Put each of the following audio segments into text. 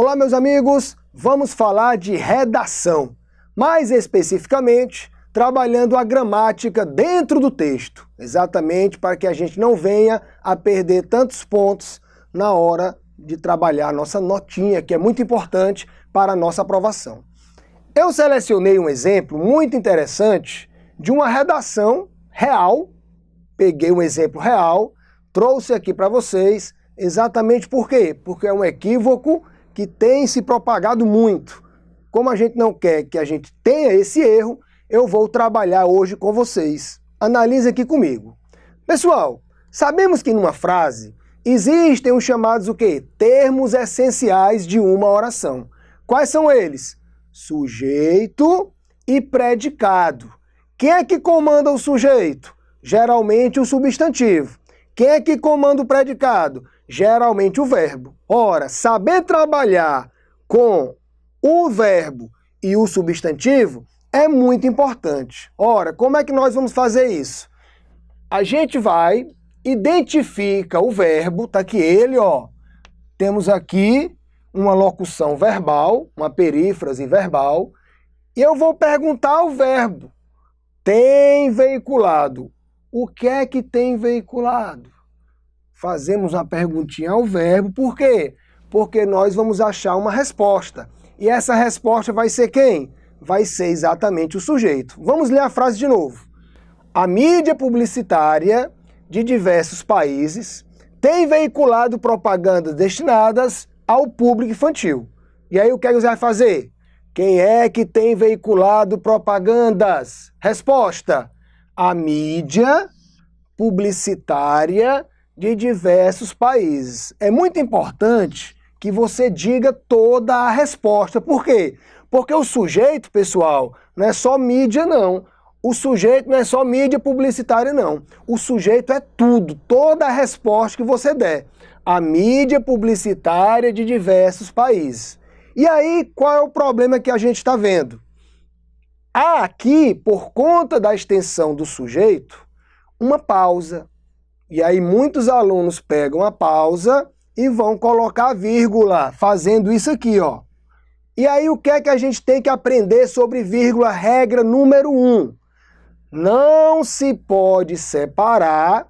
Olá, meus amigos, vamos falar de redação, mais especificamente trabalhando a gramática dentro do texto, exatamente para que a gente não venha a perder tantos pontos na hora de trabalhar a nossa notinha, que é muito importante para a nossa aprovação. Eu selecionei um exemplo muito interessante de uma redação real, peguei um exemplo real, trouxe aqui para vocês, exatamente por quê? Porque é um equívoco que tem se propagado muito. Como a gente não quer que a gente tenha esse erro, eu vou trabalhar hoje com vocês. Analise aqui comigo. Pessoal, sabemos que numa frase existem os chamados o quê? Termos essenciais de uma oração. Quais são eles? Sujeito e predicado. Quem é que comanda o sujeito? Geralmente o substantivo. Quem é que comanda o predicado? Geralmente o verbo. Ora, saber trabalhar com o verbo e o substantivo é muito importante. Ora, como é que nós vamos fazer isso? A gente vai, identifica o verbo, tá aqui ele, ó. Temos aqui uma locução verbal, uma perífrase verbal, e eu vou perguntar ao verbo. Tem veiculado. O que é que tem veiculado? Fazemos uma perguntinha ao verbo, por quê? Porque nós vamos achar uma resposta. E essa resposta vai ser quem? Vai ser exatamente o sujeito. Vamos ler a frase de novo. A mídia publicitária de diversos países tem veiculado propagandas destinadas ao público infantil. E aí o que você vai fazer? Quem é que tem veiculado propagandas? Resposta: a mídia publicitária de diversos países. É muito importante que você diga toda a resposta. Por quê? Porque o sujeito, pessoal, não é só mídia, não. O sujeito não é só mídia publicitária, não. O sujeito é tudo, toda a resposta que você der. A mídia publicitária de diversos países. E aí, qual é o problema que a gente está vendo? Há aqui, por conta da extensão do sujeito, uma pausa. E aí muitos alunos pegam a pausa e vão colocar vírgula, fazendo isso aqui, ó. E aí o que é que a gente tem que aprender sobre vírgula? Regra número 1. Não se pode separar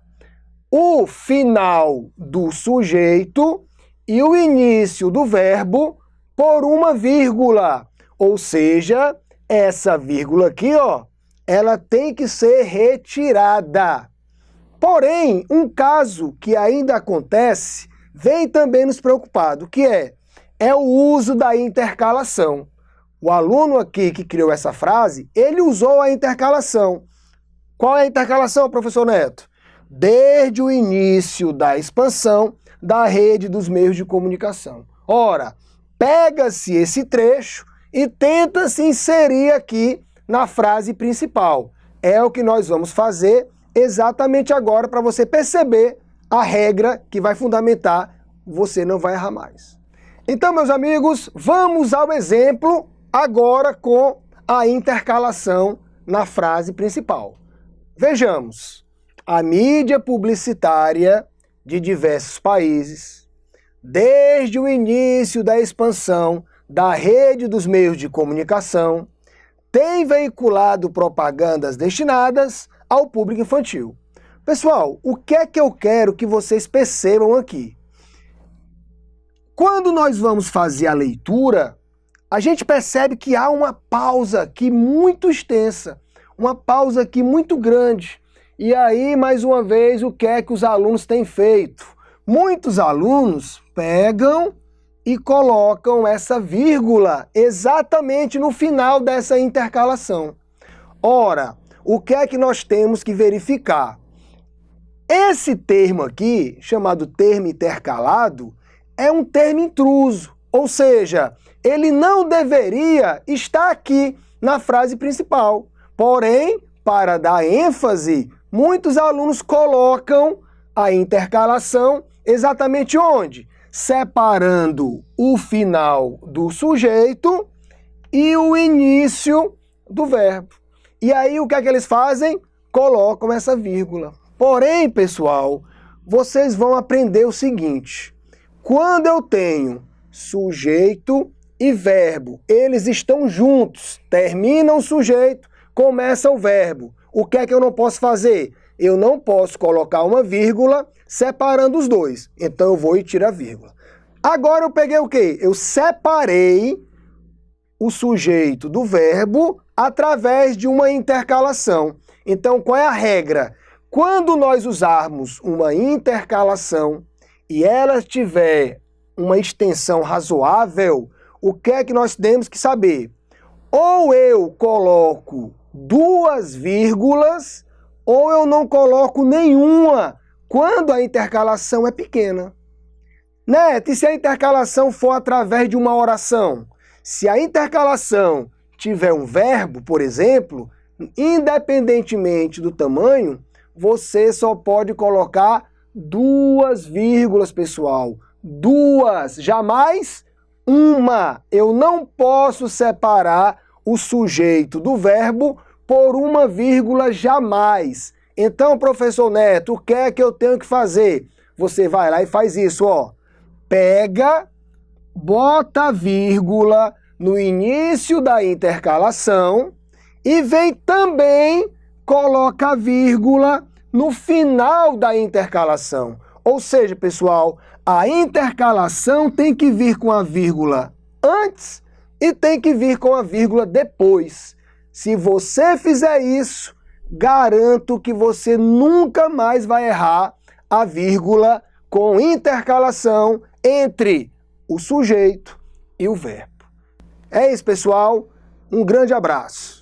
o final do sujeito e o início do verbo por uma vírgula. Ou seja, essa vírgula aqui, ó, ela tem que ser retirada. Porém, um caso que ainda acontece, vem também nos preocupado, que é o uso da intercalação. O aluno aqui que criou essa frase, ele usou a intercalação. Qual é a intercalação, professor Neto? Desde o início da expansão da rede dos meios de comunicação. Ora, pega-se esse trecho e tenta-se inserir aqui na frase principal. É o que nós vamos fazer exatamente agora para você perceber a regra que vai fundamentar, você não vai errar mais. Então, meus amigos, vamos ao exemplo agora com a intercalação na frase principal. Vejamos, a mídia publicitária de diversos países, desde o início da expansão da rede dos meios de comunicação, tem veiculado propagandas destinadas ao público infantil. Pessoal, o que é que eu quero que vocês percebam aqui? Quando nós vamos fazer a leitura, a gente percebe que há uma pausa aqui muito extensa, uma pausa aqui muito grande. E aí, mais uma vez, o que é que os alunos têm feito? Muitos alunos pegam e colocam essa vírgula exatamente no final dessa intercalação. Ora, o que é que nós temos que verificar? Esse termo aqui, chamado termo intercalado, é um termo intruso, ou seja, ele não deveria estar aqui na frase principal. Porém, para dar ênfase, muitos alunos colocam a intercalação exatamente onde? Separando o final do sujeito e o início do verbo. E aí o que é que eles fazem? Colocam essa vírgula. Porém, pessoal, vocês vão aprender o seguinte: quando eu tenho sujeito e verbo. Eles estão juntos. Termina o sujeito, começa o verbo. O que é que eu não posso fazer? Eu não posso colocar uma vírgula separando os dois. Então eu vou e tiro a vírgula. Agora eu peguei o quê? Eu separei o sujeito do verbo através de uma intercalação. Então qual é a regra? Quando nós usarmos uma intercalação e ela tiver uma extensão razoável, o que é que nós temos que saber? Ou eu coloco duas vírgulas, ou eu não coloco nenhuma, quando a intercalação é pequena. Neto, e se a intercalação for através de uma oração? Se a intercalação tiver um verbo, por exemplo, independentemente do tamanho, você só pode colocar duas vírgulas, pessoal. Duas, jamais uma. Eu não posso separar o sujeito do verbo por uma vírgula, jamais. Então, professor Neto, o que é que eu tenho que fazer? Você vai lá e faz isso, ó. Pega, bota a vírgula no início da intercalação e vem também, coloca a vírgula no final da intercalação. Ou seja, pessoal, a intercalação tem que vir com a vírgula antes e tem que vir com a vírgula depois. Se você fizer isso, garanto que você nunca mais vai errar a vírgula com intercalação entre o sujeito e o verbo. É isso, pessoal. Um grande abraço.